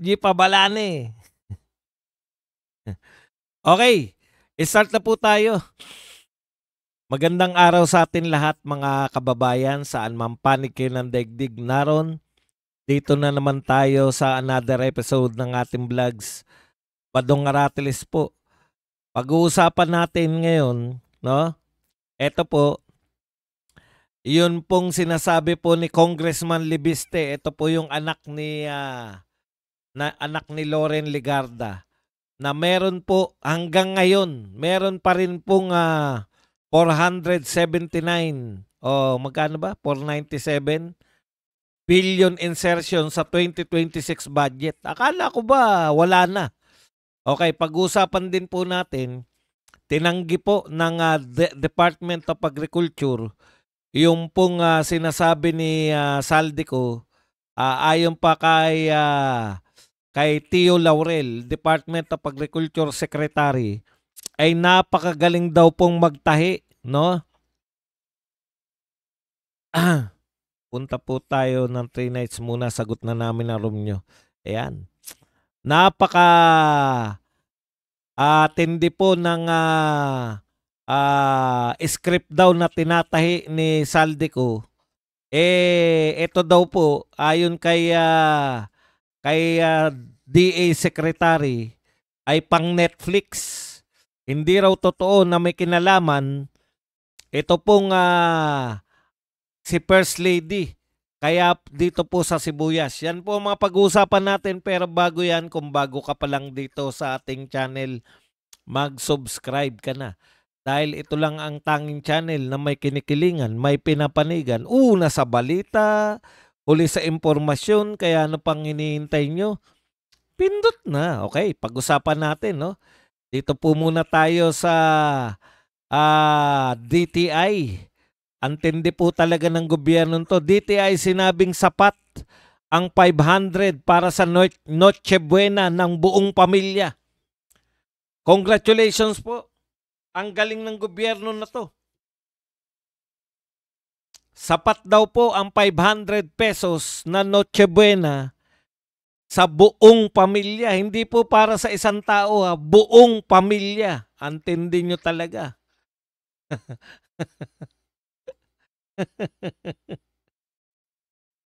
FG Pabalane. Okay, start na po tayo. Magandang araw sa atin lahat mga kababayan, saan man panig kayo ng daigdig naron. Dito na naman tayo sa another episode ng ating vlogs. Badong Aratilis po. Pag-uusapan natin ngayon, no? Ito po, yun pong sinasabi po ni Congressman Libiste. Ito po yung anak ni Loren Legarda. Na meron po hanggang ngayon, meron pa rin pong 479 o magkano ba? 497 billion insertion sa 2026 budget. Akala ko ba wala na? Okay, pag-usapan din po natin, tinanggi po ng Department of Agriculture yung pong sinasabi ni Saldico ayon pa kay Tio Laurel, Department of Agriculture Secretary, ay napakagaling daw pong magtahi, no? Punta po tayo ng 3 nights muna, sagot na namin ang room nyo. Ayan. Tindi po ng script daw na tinatahi ni Saldico. Ito daw po, ayon kay DA Secretary, ay pang Netflix. Hindi raw totoo na may kinalaman ito pong si First Lady. Kaya dito po sa Sibuyas. Yan po mga pag-uusapan natin, pero bago yan, kung bago ka pa lang dito sa ating channel, mag-subscribe ka na. Dahil ito lang ang tanging channel na may kinikilingan, may pinapanigan. Una sa balita, huli sa impormasyon, kaya ano pang hinihintay nyo? Pindot na. Okay, pag-usapan natin, no? Dito po muna tayo sa DTI. Antindi po talaga ng gobyerno to. DTI sinabing sapat ang 500 para sa Noche Buena ng buong pamilya. Congratulations po. Ang galing ng gobyerno na to. Sapat daw po ang 500 pesos na Noche Buena sa buong pamilya. Hindi po para sa isang tao, buong pamilya. Antindi nyo talaga.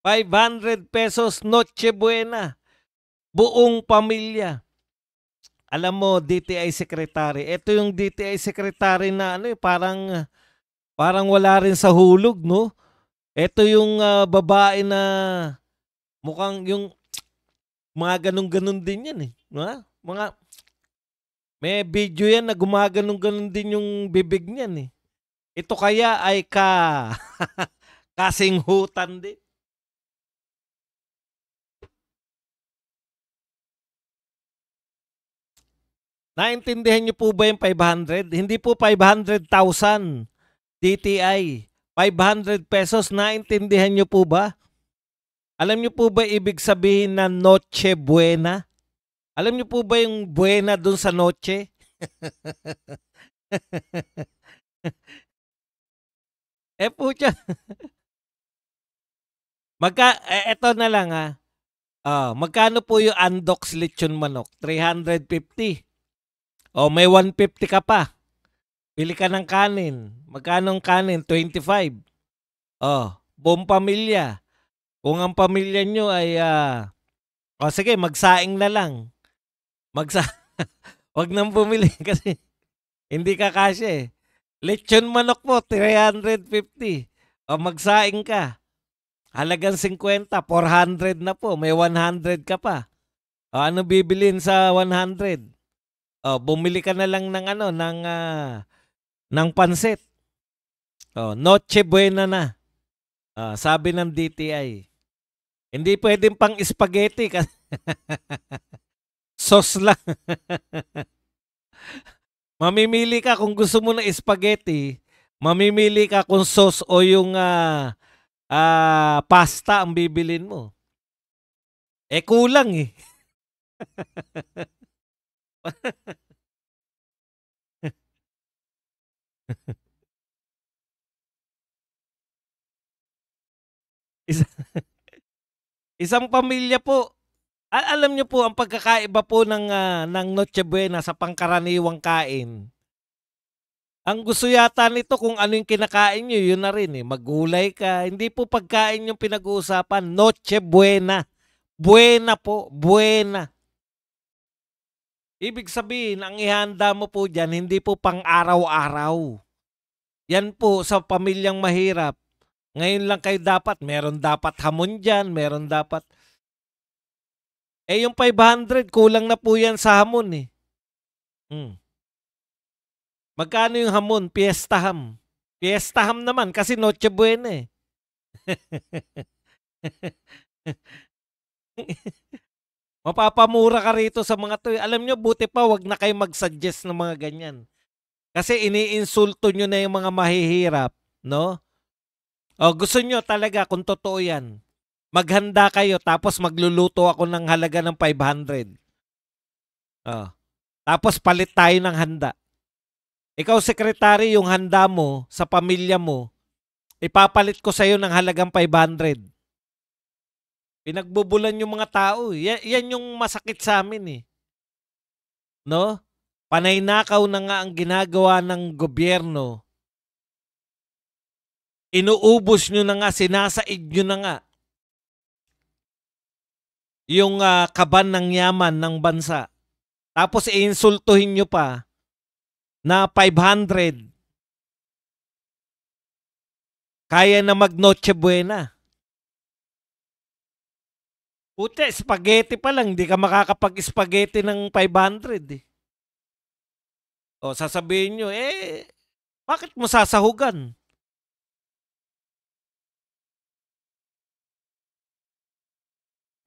500 pesos Noche Buena. Buong pamilya. Alam mo, DTI Secretary. Ito yung DTI Secretary na parang wala rin sa hulog, no? Ito yung babae na mukhang yung mga ganun-ganun din yan eh. May video yan na gumaganong-ganun din yung bibig niyan eh. Ito kaya ay kasinghutan din. Naintindihan niyo po ba yung 500? Hindi po 500,000 DTI. 500 pesos, naintindihan niyo po ba? Alam niyo po ba ibig sabihin na Noche Buena? Alam niyo po ba yung buena dun sa noche? Po siya. Eto na lang magkano po yung Andox lechon manok? 350. May 150 ka pa. Pili ka ng kanin. Magkano ang kanin? 25. Buong pamilya. Kung ang pamilya nyo ay sige, magsaing na lang. Wag nang bumili kasi hindi ka kasya eh. Lechon manok po, 350. Magsaing ka. Halagang 50, 400 na po. May 100 ka pa. Ano bibilin sa 100? Bumili ka na lang ng ng pansit. Noche Buena na. Sabi ng DTI. Hindi pwedeng pang spaghetti kasi sauce lang. Mamimili ka kung gusto mo ng spaghetti, mamimili ka kung sauce o yung pasta ang bibilin mo. Kulang eh. Isang pamilya po, Alam niyo po ang pagkakaiba po ng Noche Buena sa pangkaraniwang kain. Ang gusto yata nito kung ano yung kinakain niyo, yun na rin eh. Maggulay ka. Hindi po pagkain yung pinag-uusapan. Noche Buena. Buena po. Buena. Ibig sabihin, ang ihanda mo po dyan, hindi po pang araw-araw. Yan po sa pamilyang mahirap. Ngayon lang kayo meron dapat hamon dyan, meron dapat. Eh yung 500, kulang na po yan sa hamon eh. Magkano yung hamon? Fiesta ham. Fiesta ham naman kasi Noche Buena eh. Mapapamura ka rito sa mga to. Alam nyo, buti pa wag na kayo mag-suggest ng mga ganyan. Kasi iniinsulto nyo na yung mga mahihirap, no? O gusto nyo talaga kung totoo yan. Maghanda kayo tapos magluluto ako ng halaga ng 500. Oh. Tapos palit tayo ng handa. Ikaw, sekretary, yung handa mo sa pamilya mo, ipapalit ko sa'yo ng halagang 500. Pinagbubulan yung mga tao. Yan yung masakit sa amin eh. No? Panaynakaw na nga ang ginagawa ng gobyerno. Inuubos nyo na nga, sinasaid nyo na nga yung kaban ng yaman ng bansa. Tapos iinsultuhin nyo pa na 500 kaya na mag Noche Buena. Puti, spaghetti pa lang, di ka makakapag-spaghetti ng 500 eh. O sasabihin nyo, bakit mo sasahugan?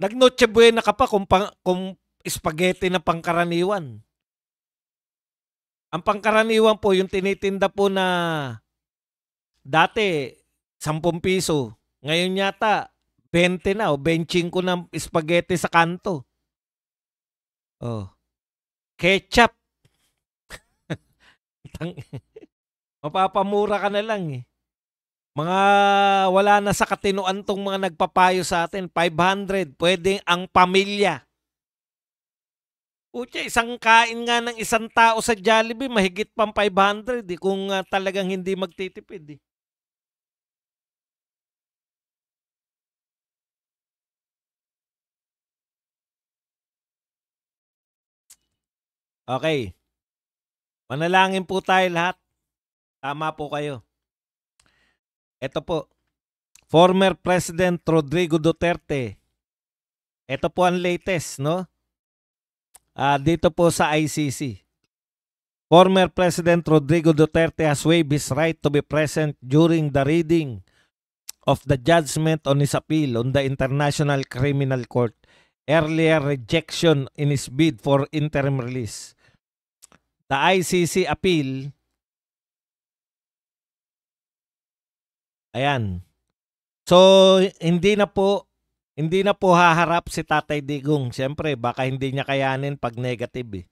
Nag-Noche Buena ka pa kung spaghetti na pangkaraniwan. Ang pangkaraniwan po, yung tinitinda po na dati 10 piso. Ngayon yata 20 na o 25 na spaghetti sa kanto. Oh. Ketchup. Mapapamura ka na lang eh. Mga wala na sa katinuan tong mga nagpapayo sa atin. 500, pwede ang pamilya. Pucha, isang kain nga ng isang tao sa Jollibee, mahigit pang 500 eh, kung talagang hindi magtitipid eh. Okay. Manalangin po tayo lahat. Tama po kayo. Ito po, former President Rodrigo Duterte. Ito po ang latest, no? Dito po sa ICC. Former President Rodrigo Duterte has waived his right to be present during the reading of the judgment on his appeal on the International Criminal Court. Earlier rejection in his bid for interim release. The ICC appeal, ayan. So, hindi na po haharap si Tatay Digong. Siyempre, baka hindi niya kayanin pag negative eh.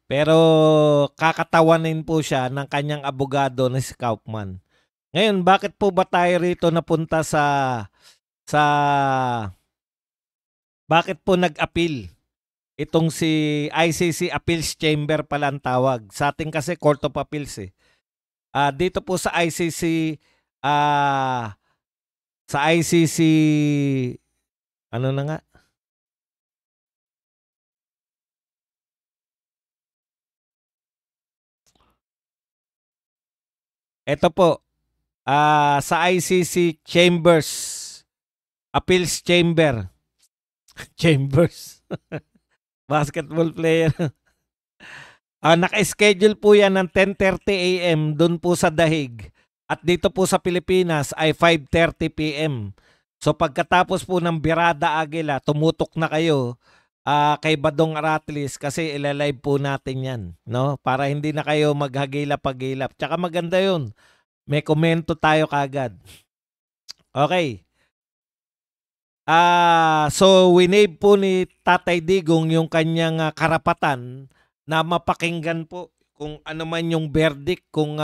Pero kakatawanin po siya ng kanyang abogado na si Kaufman. Ngayon, bakit po ba tayo rito napunta bakit po nag-appeal? Itong si ICC Appeals Chamber pala ang tawag. Sa ating kasi Court of Appeals eh. Dito po sa ICC, ano na nga? Ito po, sa ICC Chambers, Appeals Chamber. Chambers. Basketball player. Naka-schedule po yan ng 10:30 a.m. doon po sa Dahig. At dito po sa Pilipinas ay 5:30 p.m. So pagkatapos po ng Birada Agila, tumutok na kayo kay Badong Aratlis kasi ilalive po natin yan. No? Para hindi na kayo maghagilap-pagilap. Tsaka maganda yun. May komento tayo kagad. Okay. So winave po ni Tatay Digong yung kanyang karapatan na mapakinggan po kung ano man yung verdict, kung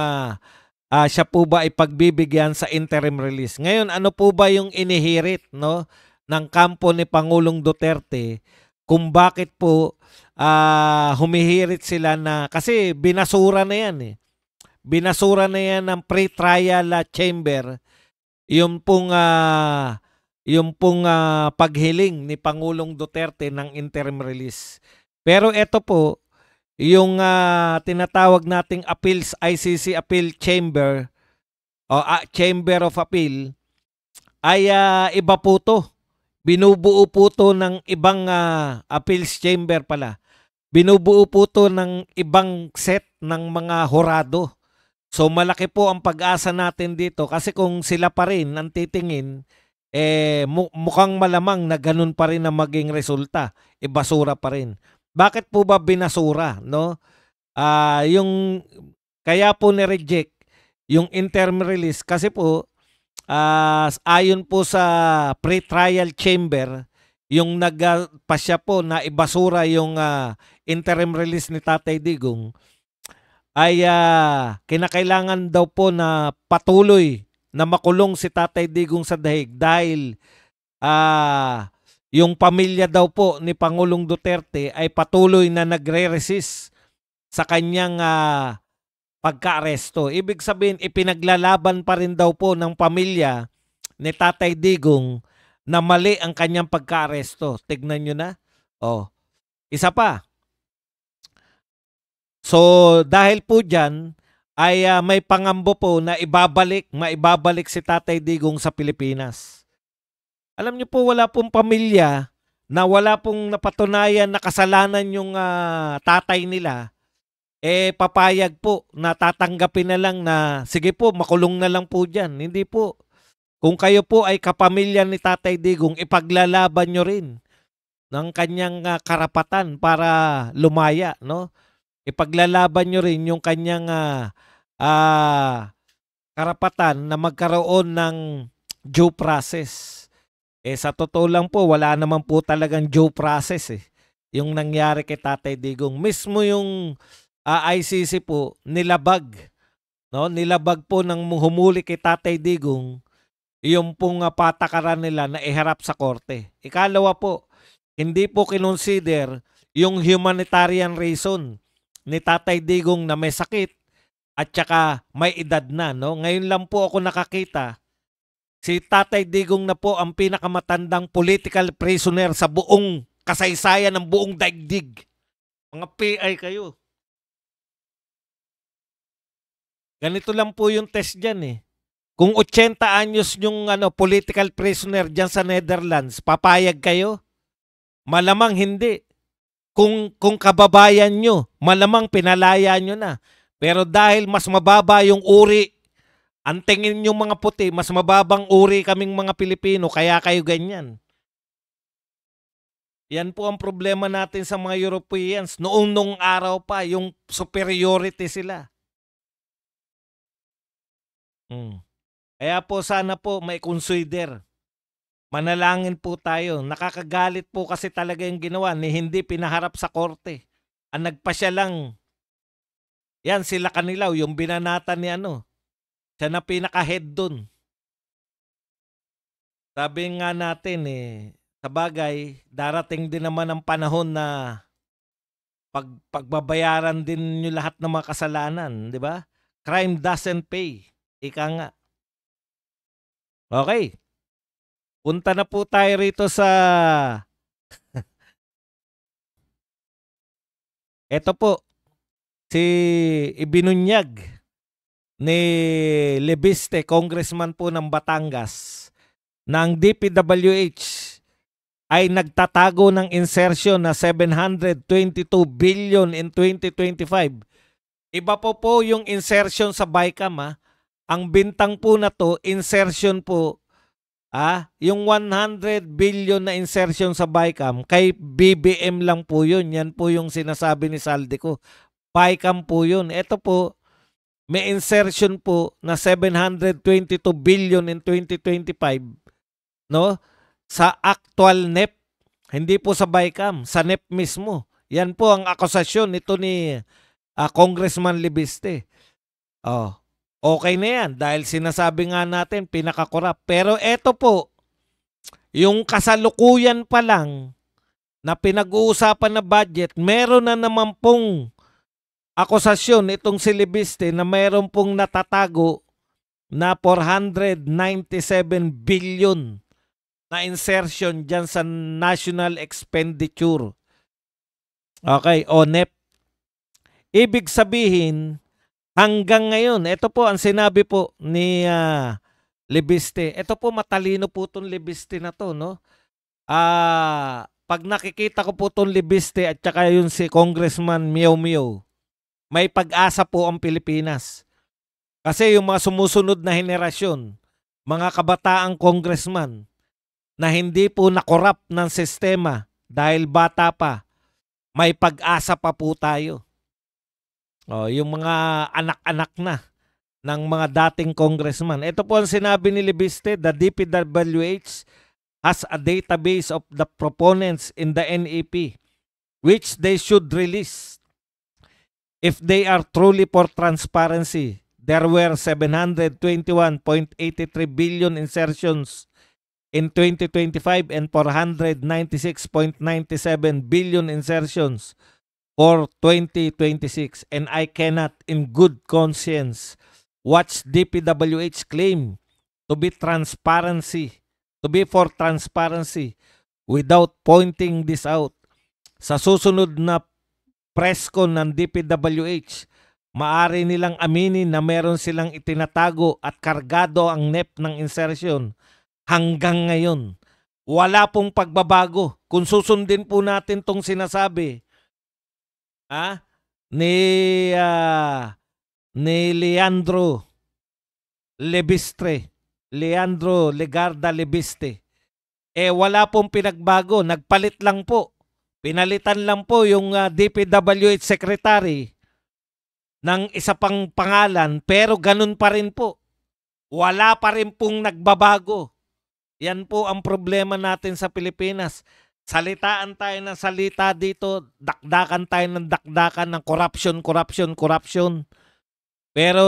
siya po ba ay pagbibigyan sa interim release. Ngayon, ano po ba yung inihirit, no, ng kampo ni Pangulong Duterte kung bakit po humihirit sila na kasi binasura na yan eh. Binasura na yan ng pre-trial chamber yung pong paghiling ni Pangulong Duterte ng interim release. Pero ito po, yung tinatawag nating appeals, ICC Appeal Chamber o Chamber of Appeal ay iba po to. Binubuo po to ng ibang appeals chamber pala. Binubuo po to ng ibang set ng mga horado. So malaki po ang pag-asa natin dito kasi kung sila pa rin ang titingin, mukhang malamang na ganun pa rin ang maging resulta. Basura pa rin. Bakit po ba binasura? No? Kaya po ni-reject yung interim release kasi po ayon po sa pre-trial chamber, yung nagpasya po na ibasura yung interim release ni Tatay Digong ay kinakailangan daw po na patuloy na makulong si Tatay Digong sa dahig dahil yung pamilya daw po ni Pangulong Duterte ay patuloy na nagre-resist sa kanyang pagka-aresto. Ibig sabihin, ipinaglalaban pa rin daw po ng pamilya ni Tatay Digong na mali ang kanyang pagka-aresto. Tignan nyo na. Isa pa. So, dahil po dyan, ay may pangambo po na maibabalik si Tatay Digong sa Pilipinas. Alam niyo po, wala pong pamilya na wala pong napatunayan na kasalanan yung tatay nila, papayag po na tatanggapin na lang na sige po, makulong na lang po dyan. Hindi po. Kung kayo po ay kapamilya ni Tatay Digong, ipaglalaban nyo rin ng kanyang karapatan para lumaya, no? Ipaglalaban nyo rin yung kanyang karapatan na magkaroon ng due process. Sa totoo lang po, wala naman po talagang due process yung nangyari kay Tatay Digong. Mismo yung ICC po nilabag, no? Nilabag po ng humuli kay Tatay Digong yung pong patakaran nila na iharap sa korte. Ikalawa po, hindi po kinonsider yung humanitarian reason ni Tatay Digong na may sakit at saka may edad na, no? Ngayon lang po ako nakakita, si Tatay Digong na po ang pinakamatandang political prisoner sa buong kasaysayan ng buong daigdig. Mga PI kayo. Ganito lang po yung test dyan eh. Kung 80 anyos yung political prisoner dyan sa Netherlands, papayag kayo? Malamang hindi. Kung kababayan nyo, malamang pinalaya nyo na. Pero dahil mas mababa yung uri, ang tingin yung mga puti, mas mababang uri kaming mga Pilipino, kaya kayo ganyan. Yan po ang problema natin sa mga Europeans. Noong araw pa, yung superiority sila. Kaya po sana po may consider. Manalangin po tayo. Nakakagalit po kasi talaga yung ginawa ni hindi pinaharap sa korte. Ang nagpasya lang, yan sila Kanilaw, yung binanata ni siya na pinaka-head dun. Sabi nga natin sa bagay, darating din naman ang panahon na pagbabayaran din nyo lahat ng mga kasalanan, di ba? Crime doesn't pay. Ika nga. Okay. Punta na po tayo rito sa ito po, si ibinunyag ni Lebiste, congressman po ng Batangas, ng DPWH ay nagtatago ng insertion na 722 billion in 2025. Iba po yung insertion sa BICAM. Ang bintang po na to, insertion po, yung 100 billion na insertion sa BICAM, kay BBM lang po yun. Yan po yung sinasabi ni Saldico. BICAM po yun. Ito po, may insertion po na 722 billion in 2025, no? Sa actual NEP. Hindi po sa BICAM, sa NEP mismo. Yan po ang akusasyon nito ni Congressman Lebiste. Okay na yan dahil sinasabi nga natin pinakakorap. Pero eto po, yung kasalukuyan pa lang na pinag-uusapan na budget, meron na naman pong akusasyon itong si Libiste na meron pong natatago na 497 billion na insertion dyan sa National Expenditure. Okay, o NEP. Ibig sabihin, hanggang ngayon, ito po ang sinabi po ni Libiste. Ito po, matalino po itong Libiste na to, no? Pag nakikita ko po itong Libiste at saka yun si Congressman Meow Meow, may pag-asa po ang Pilipinas. Kasi yung mga sumusunod na henerasyon, mga kabataang congressman, na hindi po nakorap ng sistema dahil bata pa, may pag-asa pa po tayo. Yung mga anak-anak na ng mga dating congressman. Ito po ang sinabi ni Libiste, the DPWH has a database of the proponents in the NEP which they should release. If they are truly for transparency, there were 721.83 billion insertions in 2025 and 496.97 billion insertions for 2026. And I cannot in good conscience watch DPWH claim to be for transparency without pointing this out. Sa susunod na press con ng DPWH, maari nilang aminin na meron silang itinatago at kargado ang NEP ng insertion. Hanggang ngayon, wala pong pagbabago. Kung susundin po natin tong sinasabi ni Leandro Legarda Libiste, wala pong pinagbago. Nagpalit lang po. Pinalitan lang po yung DPWH secretary ng isa pang pangalan, pero ganun pa rin po. Wala pa rin pong nagbabago. Yan po ang problema natin sa Pilipinas. Salitaan tayo ng salita dito, dakdakan tayo ng dakdakan ng corruption. Pero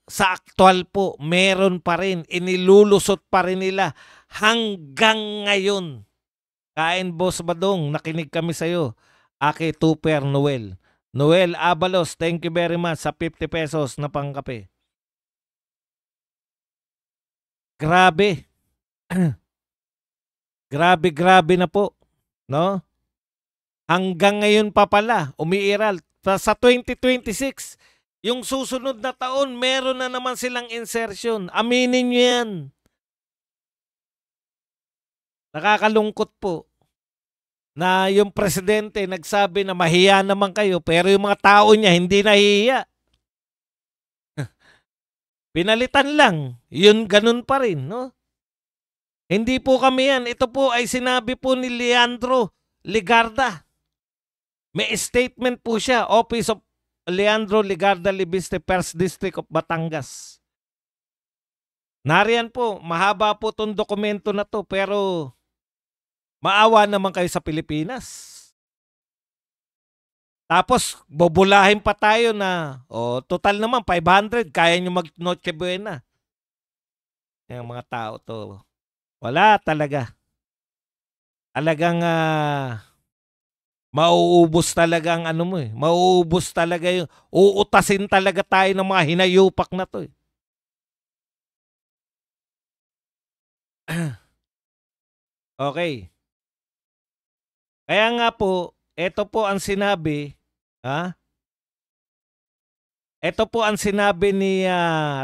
sa aktual po, meron pa rin, inilulusot pa rin nila hanggang ngayon. Kain Boss Badong, nakinig kami sa'yo. Aki Tuper Noel. Noel Abalos, thank you very much sa 50 pesos na pangkape. Grabe. Grabe na po, no? Hanggang ngayon pa pala umiiral. Sa 2026, yung susunod na taon, meron na naman silang insertion. Aminin nyo yan. Nakakalungkot po na yung presidente nagsabi na mahiya naman kayo, pero yung mga tao niya hindi nahihiya. Pinalitan lang. Yun ganun pa rin, no? Hindi po kami yan. Ito po ay sinabi po ni Leandro Legarda. May statement po siya, Office of Leandro Legarda Libiste, 1st District of Batangas. Nariyan po, mahaba po itong dokumento na to, pero maawa naman kayo sa Pilipinas. Tapos, bubulahin pa tayo na, total naman, 500, kaya nyo mag-Noche Buena. Yung mga tao to. Wala talaga. Talagang mauubos talaga ang ano mo eh. Mauubos talaga yung, uutasin talaga tayo ng mga hinayupak na to eh. Okay. Kaya nga po, ito po ang sinabi, ito po ang sinabi ni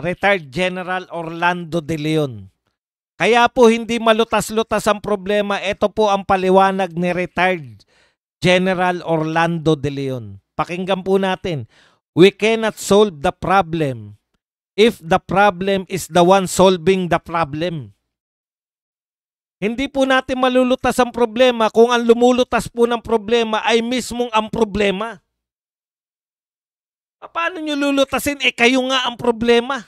retired General Orlando De Leon. Kaya po hindi malutas-lutas ang problema. Ito po ang paliwanag ni retired General Orlando De Leon. Pakinggan po natin. We cannot solve the problem if the problem is the one solving the problem. Hindi po natin malulutas ang problema kung ang lumulutas po ng problema ay mismong ang problema. Paano nyo lulutasin? Kayo nga ang problema.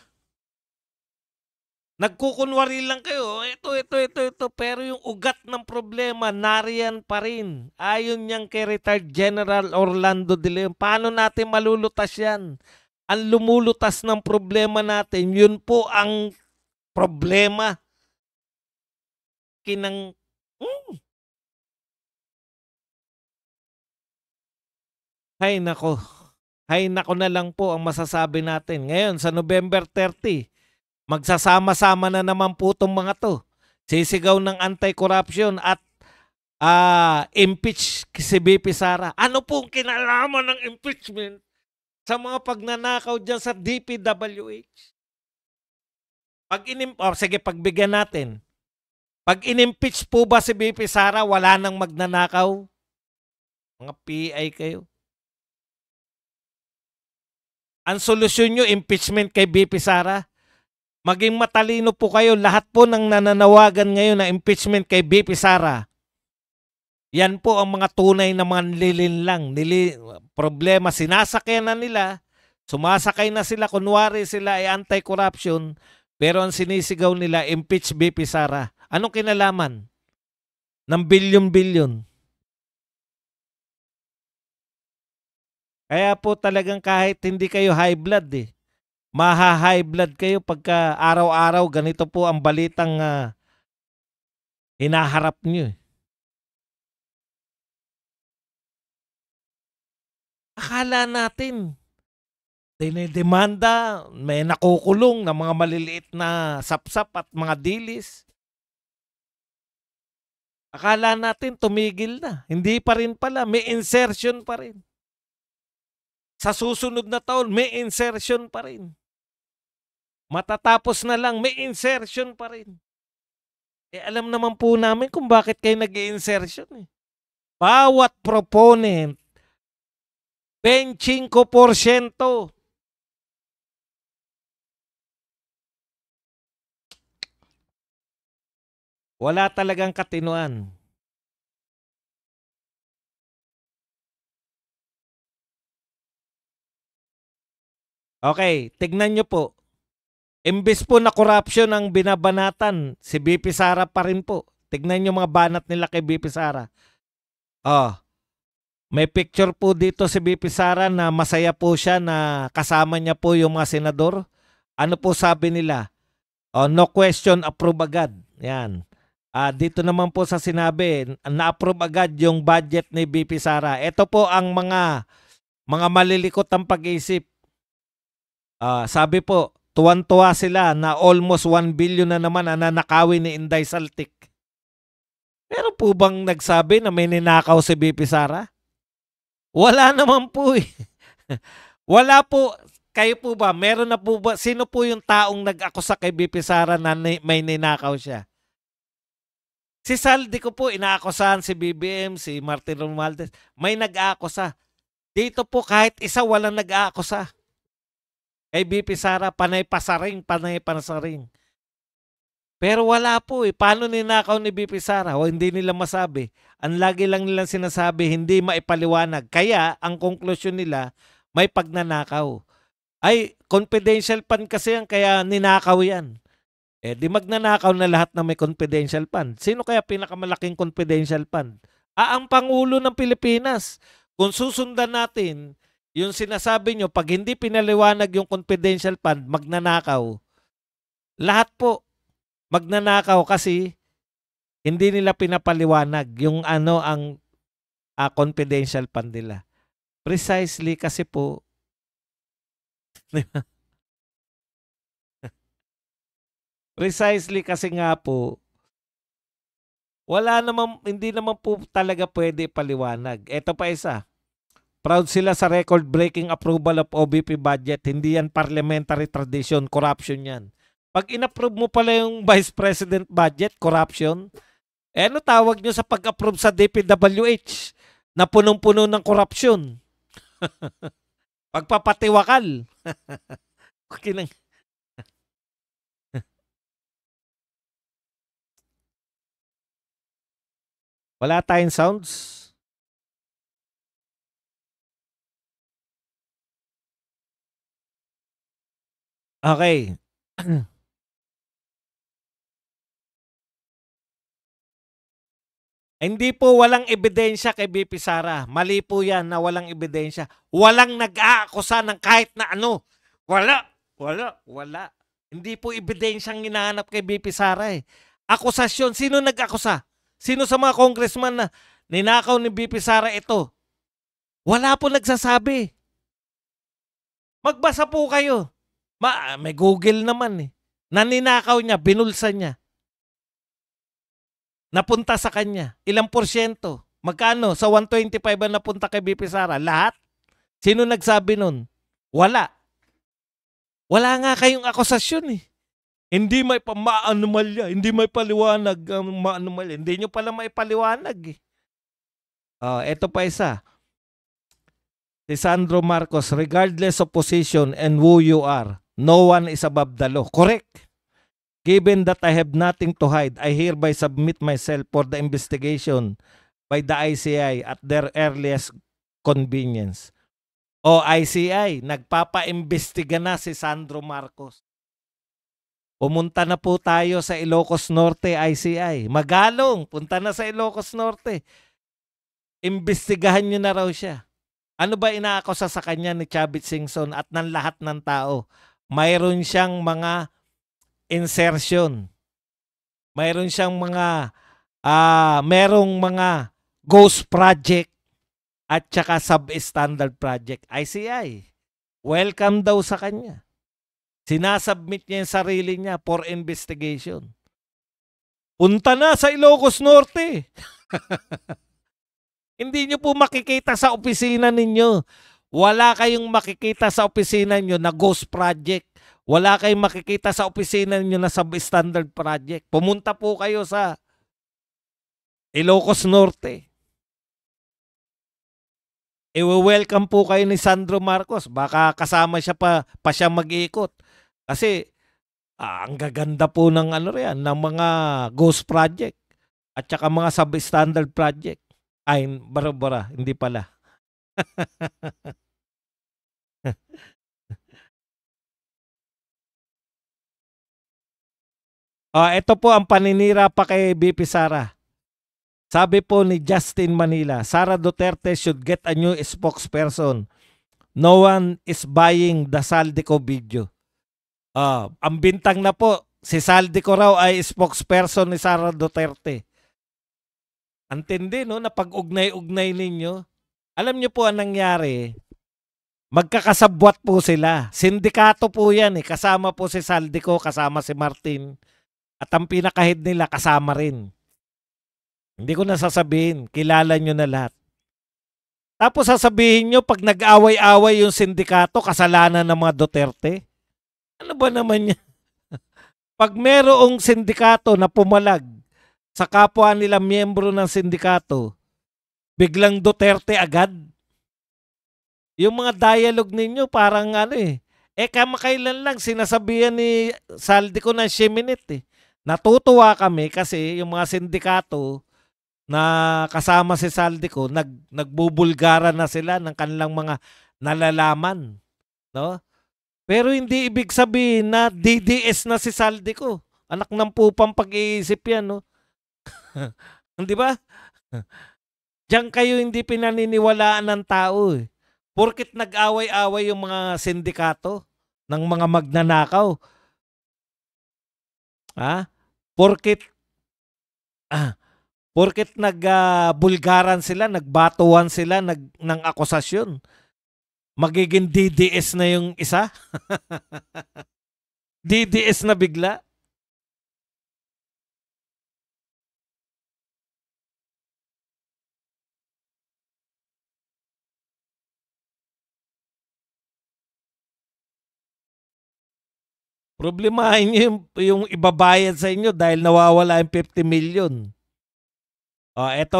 Nagkukunwari lang kayo, ito. Pero yung ugat ng problema, nariyan pa rin. Ayon niyang kay retired General Orlando De Leon. Paano natin malulutas yan? Ang lumulutas ng problema natin, yun po ang problema. Hay nako. Hay nako na lang po ang masasabi natin. Ngayon, sa November 30, magsasama-sama na naman po itong mga to. Sisigaw ng anti-corruption at impeach si VP Sara. Ano pong kinalaman ng impeachment sa mga pagnanakaw dyan sa DPWH? Sige, pagbigyan natin. Pag inimpeach po ba si VP Sara, wala nang magnanakaw? Mga PI kayo. Ang solusyon nyo, impeachment kay VP Sara? Maging matalino po kayo. Lahat po ng nananawagan ngayon na impeachment kay VP Sara. Yan po ang mga tunay na mga nililinlang. Problema, sinasakyan na nila. Sumasakay na sila. Kunwari sila ay anti-corruption. Pero ang sinisigaw nila, impeach VP Sara. Anong kinalaman? Ng bilyon-bilyon. Kaya po talagang kahit hindi kayo high blood maha-high blood kayo pagka araw-araw ganito po ang balitang hinaharap nyo. Akala natin, dinidemanda, may nakukulong na mga maliliit na sapsap at mga dilis. Akala natin tumigil na. Hindi pa rin pala. May insertion pa rin. Sa susunod na taon, may insertion pa rin. Matatapos na lang, may insertion pa rin. Alam naman po namin kung bakit kayo nag-i-insertion. Bawat proponent, 25%. Wala talagang katinuan. Okay, tignan nyo po. Imbes po na corruption ang binabanatan, si VP Sara pa rin po. Tignan nyo mga banat nila kay VP Sara. May picture po dito si VP Sara na masaya po siya na kasama niya po yung mga senador. Ano po sabi nila? No question, approve agad. Yan. Dito naman po sa sinabi, na-approve agad yung budget ni VP Sara. Ito po ang mga malilikot ang pag-iisip. Sabi po, tuwan-tuwa sila na almost 1 billion na naman ang nanakawin ni Inday Saltik. Pero po bang nagsabi na may ninakaw si VP Sara? Wala naman po eh. Wala po. Kayo po ba? Meron na po ba? Sino po yung taong nag-akusa kay VP Sara na may ninakaw siya? Si Saldi ko po, inaakusahan si BBM, si Martin Romualdez. May nag-aakusa. Dito po kahit isa walang nag-aakusa. Kay VP Sara, panay pasaring. Pero wala po eh. Paano ninakaw ni VP Sara? O hindi nila masabi. Ang lagi lang nilang sinasabi, hindi maipaliwanag. Kaya, ang konklusyon nila, may pagnanakaw. Ay, confidential fund kasi yan, kaya ninakaw yan. Di magnanakaw na lahat na may confidential fund. Sino kaya pinakamalaking confidential fund? Ang Pangulo ng Pilipinas. Kung susundan natin, yung sinasabi nyo, pag hindi pinaliwanag yung confidential fund, magnanakaw. Lahat po, magnanakaw kasi hindi nila pinapaliwanag yung ang confidential fund nila. Precisely kasi po, precisely kasi nga po, hindi naman po talaga pwede paliwanag. Ito pa isa. Proud sila sa record-breaking approval of OVP budget. Hindi yan parliamentary tradition, corruption yan. Pag in-approve mo pala yung Vice President budget, corruption, ano tawag nyo sa pag-approve sa DPWH na punong-puno ng corruption? Pagpapatiwakal. Wala tayong sounds? Okay. Hindi po walang ebidensya kay VP Sara. Mali po yan na walang ebidensya. Walang nag-aakusa ng kahit na ano. Wala. Hindi po ebidensyang hinahanap kay VP Sara eh. Akusasyon. Sino nag-akusa? Sino sa mga congressman na ninakaw ni VP Sara ito? Wala po nagsasabi. Magbasa po kayo. May Google naman eh. Naninakaw niya, binulsa niya. Napunta sa kanya. Ilang porsyento? Magkano? Sa 125 ang napunta kay BP Sara? Lahat? Sino nagsabi nun? Wala. Wala nga kayong akusasyon eh. Hindi may maanomalya, hindi may paliwanag, maanomalya. Hindi nyo pala may paliwanag eh. Ito pa isa. Si Sandro Marcos, regardless of position and who you are, no one is above the law. Correct. Given that I have nothing to hide, I hereby submit myself for the investigation by the ICI at their earliest convenience. O ICI, nagpapa-imbestiga na si Sandro Marcos. Pumunta na po tayo sa Ilocos Norte, ICI. Magalong, punta na sa Ilocos Norte. Imbestigahan nyo na raw siya. Ano ba inaakusa sa kanya ni Chavit Singson at ng lahat ng tao? Mayroon siyang mga insertion. Mayroon siyang mga merong mga ghost project at saka substandard project. ICI, welcome daw sa kanya. Sinasubmit niya yung sarili niya for investigation. Punta na sa Ilocos Norte. Hindi niyo po makikita sa opisina ninyo. Wala kayong makikita sa opisina niyo na ghost project. Wala kayong makikita sa opisina niyo na substandard project. Pumunta po kayo sa Ilocos Norte. I-welcome po kayo ni Sandro Marcos. Baka kasama siya pa siya mag-iikot. Kasi ang gaganda po ng ng mga ghost project at saka mga substandard project. Ay, bara, hindi pala. Ito po ang paninira pa kay BP Sara. Sabi po ni Justin Manila, Sara Duterte should get a new spokesperson. No one is buying the Saldico video. Ang bintang na po, si Saldico raw ay spokesperson ni Sara Duterte. Antindi, no? Na pag-ugnay-ugnay ninyo. Alam nyo po ang nangyari, magkakasabwat po sila. Sindikato po yan eh. Kasama po si Saldico, kasama si Martin. At ang pinakahid nila, kasama rin. Hindi ko na sasabihin. Kilala nyo na lahat. Tapos sasabihin nyo, pag nag-away-away yung sindikato, kasalanan ng mga Duterte. Ano ba naman yan? Pag merong sindikato na pumalag sa kapwa nila miyembro ng sindikato, biglang Duterte agad. Yung mga dialogue ninyo parang kamakailan lang sinasabihan ni Saldico ng Sheminit eh. Natutuwa kami kasi yung mga sindikato na kasama si Saldico, nagbubulgara na sila ng kanilang mga nalalaman. No? Pero hindi ibig sabihin na DDS na si Saldico. Anak ng pupang pag-iisip yan. No? Di ba? Diyan kayo hindi pinaniniwalaan ng tao eh. Porkit nag-away-away yung mga sindikato ng mga magnanakaw. Porkit nagbulgaran sila, nagbatuan sila ng akusasyon. Magiging DDS na yung isa? DDS na bigla? Problemahin nyo yung ibabayad sa inyo dahil nawawala yung 50 million. Ito,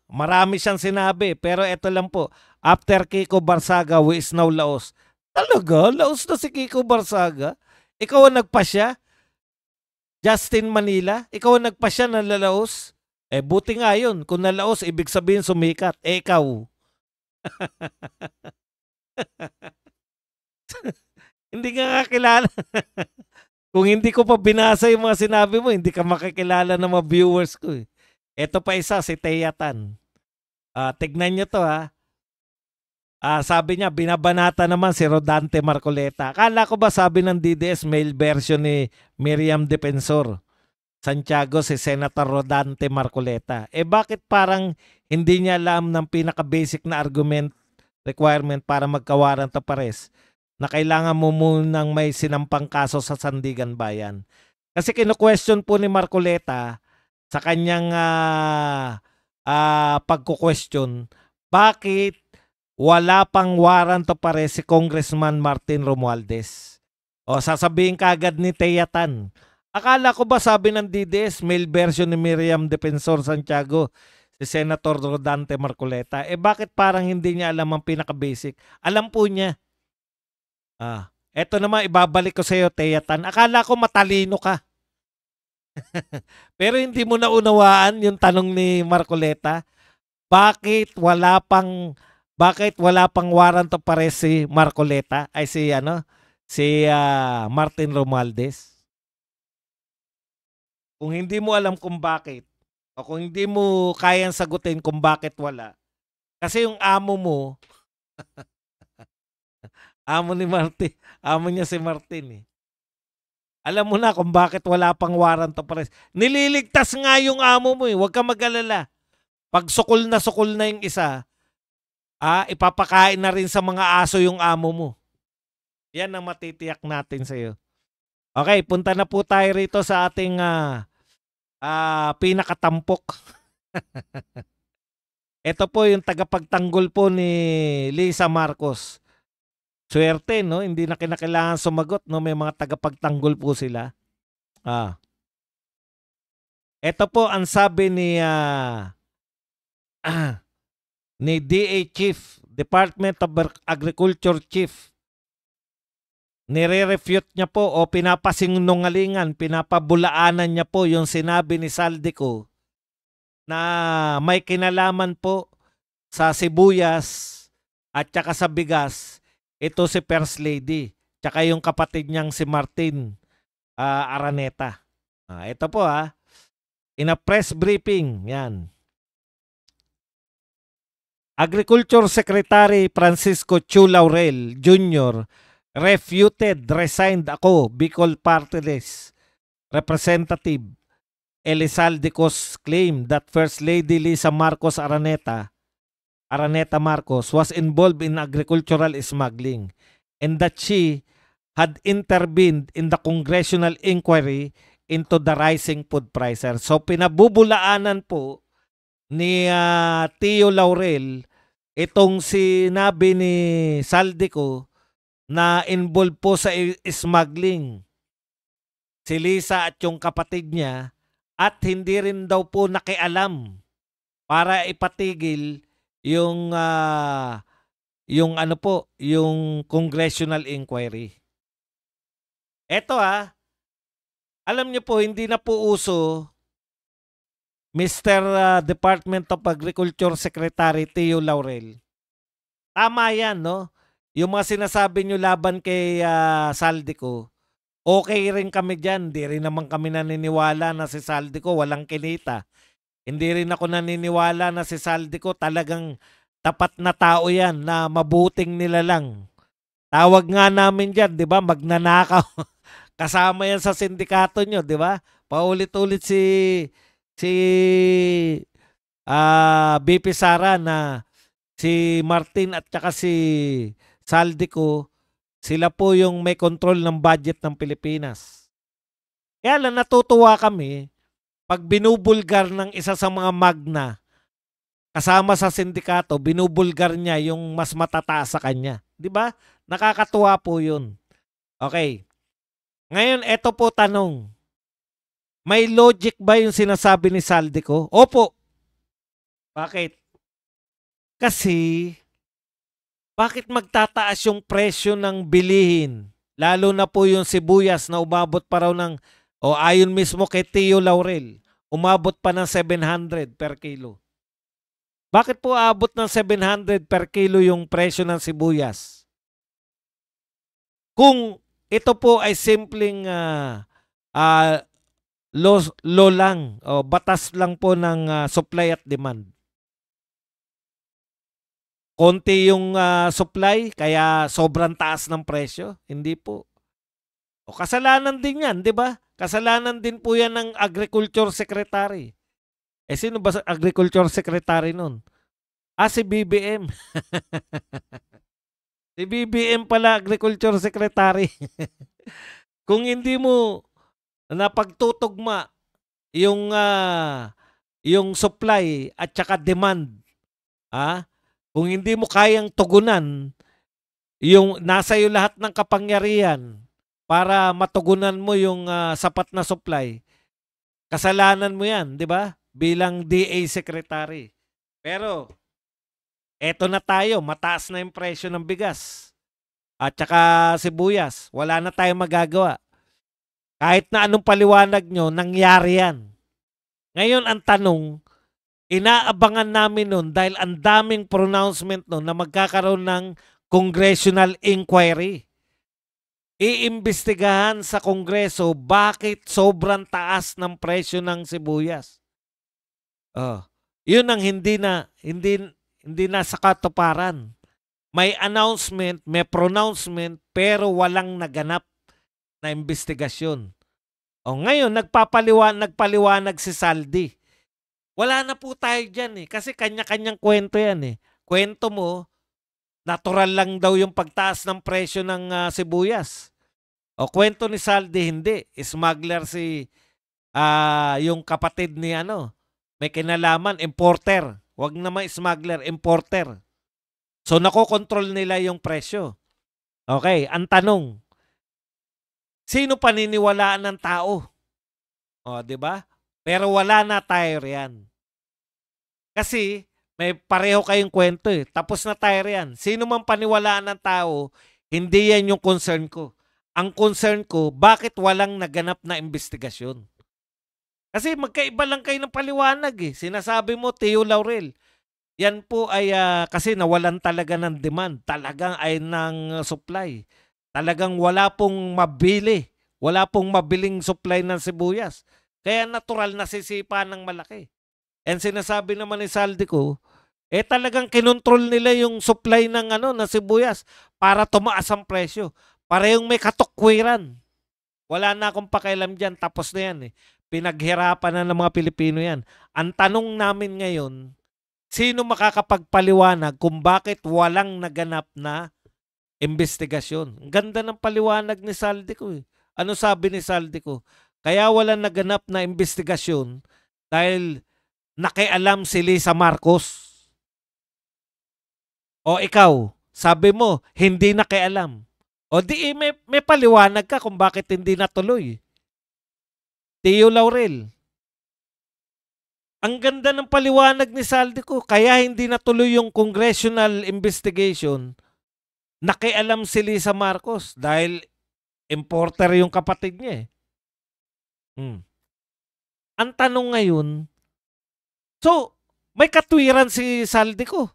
marami siyang sinabi. Pero ito lang po. After Kiko Barsaga, who is now Laos. Talaga? Laos na si Kiko Barsaga? Ikaw ang nagpasya? Justin Manila? Ikaw ang nagpasya na lalaos? Buti nga yun. Kung nalaos, ibig sabihin sumikat. Ikaw. Hindi ka kakilala. Kung hindi ko pa binasa yung mga sinabi mo, hindi ka makikilala ng mga viewers ko. Ito pa isa, si Thea Tan. Tignan nyo to ha. Sabi niya, binabanata naman si Rodante Marcoleta. Akala ko ba sabi ng DDS, male version ni Miriam Defensor Santiago, si Senator Rodante Marcoleta. Bakit parang hindi niya alam ng pinaka-basic na argument requirement para magka-warrant of arrest na kailangan mo munang may sinampang kaso sa Sandigan Bayan. Kasi kino-question po ni Marcoleta sa kanyang pagko-question, bakit wala pang warrant of arrest si Congressman Martin Romualdez? O sasabihin kagad ni Teyatan, akala ko ba sabi ng DDS, male version ni Miriam Defensor Santiago, si Senator Rodante Marcoleta. Bakit parang hindi niya alam ang pinaka-basic? Alam po niya. Eto naman, ibabalik ko sa iyo, Teyatan. Akala ko matalino ka. Pero hindi mo naunawaan yung tanong ni Marcoleta. Bakit wala pang warrant of arrest si Marcoleta? Ay si Martin Romualdez. Kung hindi mo alam kung bakit, o kung hindi mo kayang sagutin kung bakit wala, kasi yung amo mo, amo niya si Martin eh. Alam mo na kung bakit wala pang warrant of arrest. Nililigtas nga yung amo mo eh, huwag ka mag-alala. Pag sukol na yung isa, ipapakain na rin sa mga aso yung amo mo. Yan ang matitiyak natin sa iyo. Okay, punta na po tayo rito sa ating pinakatampok. Ito po yung tagapagtanggol po ni Lisa Marcos. Swerte, no? Hindi na kinakailangan sumagot, no? May mga tagapagtanggol po sila. Ito po ang sabi ni DA Chief, Department of Agriculture Chief. Nire-refute niya po o pinapasinungalingan, pinapabulaanan niya po yung sinabi ni Saldico na may kinalaman po sa sibuyas at saka sa bigas. Ito si First Lady, tsaka yung kapatid niyang si Martin Araneta. Ito po in a press briefing, yan. Agriculture Secretary Francisco Chu Laurel Jr. resigned ako, Bicol Party List Representative Elizalde's claim that First Lady Lisa Marcos Araneta Marcos was involved in agricultural smuggling and that she had intervened in the congressional inquiry into the rising food prices. So pinabubulaanan po ni Tio Laurel itong sinabi ni Saldico na involved po sa smuggling si Lisa at yung kapatid niya at hindi rin daw po nakialam para ipatigil yung yung congressional inquiry. Eto alam niyo po, hindi na po uso Mr. Department of Agriculture Secretary Tio Laurel. Tama yan, no? Yung mga sinasabi nyo laban kay Saldico, okay rin kami dyan. Di rin naman kami naniniwala na si Saldico walang kinita. Hindi rin ako naniniwala na si Saldico talagang tapat na tao yan na mabuting nilalang. Tawag nga namin dyan, di ba? Magnanakaw. Kasama yan sa sindikato nyo, di ba? Paulit-ulit si BP Sara na si Martin at saka si Saldico, sila po yung may control ng budget ng Pilipinas. Kaya lang natutuwa kami pag binubulgar ng isa sa mga magna kasama sa sindikato, binubulgar niya yung mas matataas sa kanya. Di ba? Nakakatuwa po yun. Okay. Ngayon, eto po tanong. May logic ba yung sinasabi ni Saldico? Opo. Bakit? Kasi, bakit magtataas yung presyo ng bilihin? Lalo na po yung sibuyas na umabot pa raw ng, ayon mismo kay Tio Laurel, umabot pa ng 700 per kilo. Bakit po abot ng 700 per kilo yung presyo ng sibuyas? Kung ito po ay simpleng law lang, batas lang po ng supply at demand. Konti yung supply, kaya sobrang taas ng presyo? Hindi po. Kasalanan din yan, di ba? Kasalanan din po yan ng Agriculture Secretary. Sino ba Agriculture Secretary nun? Si BBM. Si BBM pala, Agriculture Secretary. Kung hindi mo napagtutugma yung yung supply at saka demand, kung hindi mo kayang tugunan yung nasa iyo lahat ng kapangyarihan para matugunan mo yung sapat na supply, kasalanan mo 'yan, 'di ba? Bilang DA Secretary. Pero eto na tayo, mataas na yung presyo ng bigas at saka sibuyas. Wala na tayong magagawa. Kahit na anong paliwanag nyo, nangyari yan. Ngayon ang tanong, inaabangan namin nun dahil ang daming pronouncement nun na magkakaroon ng congressional inquiry. Iimbestigahan sa Kongreso bakit sobrang taas ng presyo ng sibuyas. Yun ang hindi na sa katuparan. May announcement, may pronouncement, pero walang naganap na investigasyon. Ngayon, nagpaliwanag si Saldi. Wala na po tayo dyan kasi kanya-kanyang kwento yan Kwento mo, natural lang daw yung pagtaas ng presyo ng sibuyas. Kwento ni Saldi, hindi. Smuggler yung kapatid ni may kinalaman, importer. Wag naman smuggler, importer. So nakokontrol nila yung presyo. Okay, ang tanong, sino paniniwalaan ng tao? 'Di ba? Pero wala na tayo riyan. Kasi may pareho kayong kwento Tapos na tayo riyan. Sino man paniwalaan ng tao, hindi yan yung concern ko. Ang concern ko, bakit walang naganap na investigasyon? Kasi magkaiba lang kayo ng paliwanag Sinasabi mo, Tio Laurel, yan po ay kasi nawalan talaga ng demand. Talagang ay ng supply. Talagang wala pong mabili. Wala pong mabiling supply ng sibuyas. Kaya natural nasisipa ng malaki. And sinasabi naman ni Saldi ko, talagang kinontrol nila yung supply ng ng sibuyas para tumaas ang presyo. Parehong may katukwiran. Wala na akong pakialam dyan. Tapos na yan Pinaghirapan na ng mga Pilipino yan. Ang tanong namin ngayon, sino makakapagpaliwanag kung bakit walang naganap na investigasyon? Ang ganda ng paliwanag ni Saldi ko Ano sabi ni Saldi ko? Kaya walang naganap na investigasyon dahil nakialam si Lisa Marcos. O ikaw, sabi mo, hindi nakialam. O di may paliwanag ka kung bakit hindi natuloy. Tio Laurel. Ang ganda ng paliwanag ni Saldi ko, kaya hindi natuloy yung congressional investigation. Nakialam si Lisa Marcos dahil importer yung kapatid niya Ang tanong ngayon, so may katwiran si Saldi ko.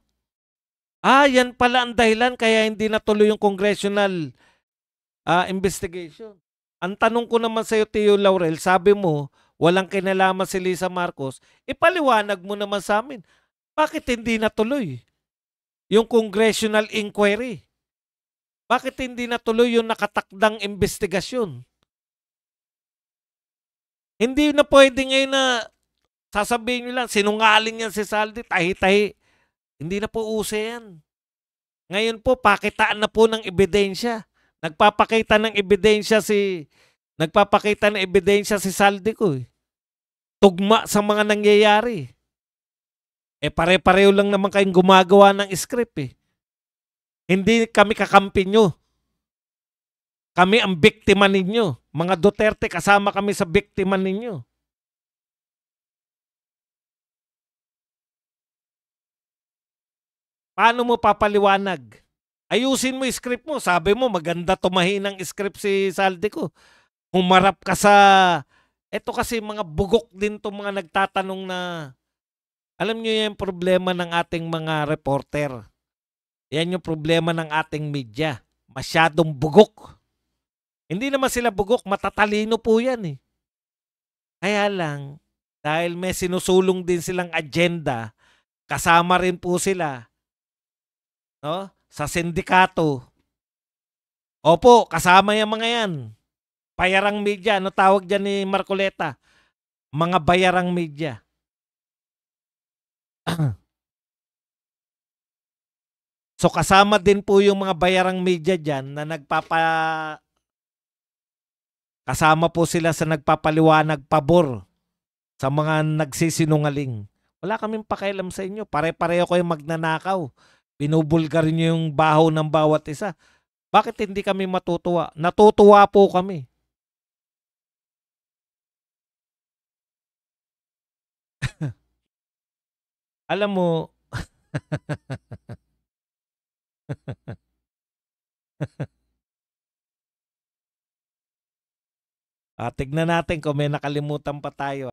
Yan pala ang dahilan kaya hindi natuloy yung congressional investigation. Ang tanong ko naman sa iyo, Tio Laurel, sabi mo, walang kinalaman si Lisa Marcos, ipaliwanag mo naman sa amin, bakit hindi natuloy yung congressional inquiry? Bakit hindi natuloy yung nakatakdang investigasyon? Hindi na pwede ngayon na sasabihin nyo lang, sinungaling yan si Saldi, tahi-tahi. Hindi na po uso yan. Ngayon po, pakitaan na po ng ebidensya. Nagpapakita ng ebidensya si Saldi ko Tugma sa mga nangyayari. Pare-pareho lang naman kayong gumagawa ng script Hindi kami kakampi nyo. Kami ang biktima ninyo. Mga Duterte, kasama kami sa biktima ninyo. Paano mo papaliwanag? Ayusin mo yung script mo. Sabi mo, maganda tumahi ng script si Saldi ko. Humarap ka sa... Ito kasi mga bugok din itong mga nagtatanong na... Alam nyo yung problema ng ating mga reporter. Yan yung problema ng ating media. Masyadong bugok. Hindi naman sila bugok, matatalino po yan Kaya lang, dahil may sinusulong din silang agenda, kasama rin po sila sa sindikato. Opo, kasama yung mga yan. Bayarang media, ano tawag dyan ni Marcoleta? Mga bayarang media. So kasama din po yung mga bayarang media dyan na kasama po sila sa nagpapaliwanag pabor sa mga nagsisinungaling. Wala kaming pakialam sa inyo. Pare-pareho kayong magnanakaw. Binubulgar niyo yung baho ng bawat isa. Bakit hindi kami matutuwa? Natutuwa po kami. Alam mo, tignan natin kung may nakalimutan pa tayo.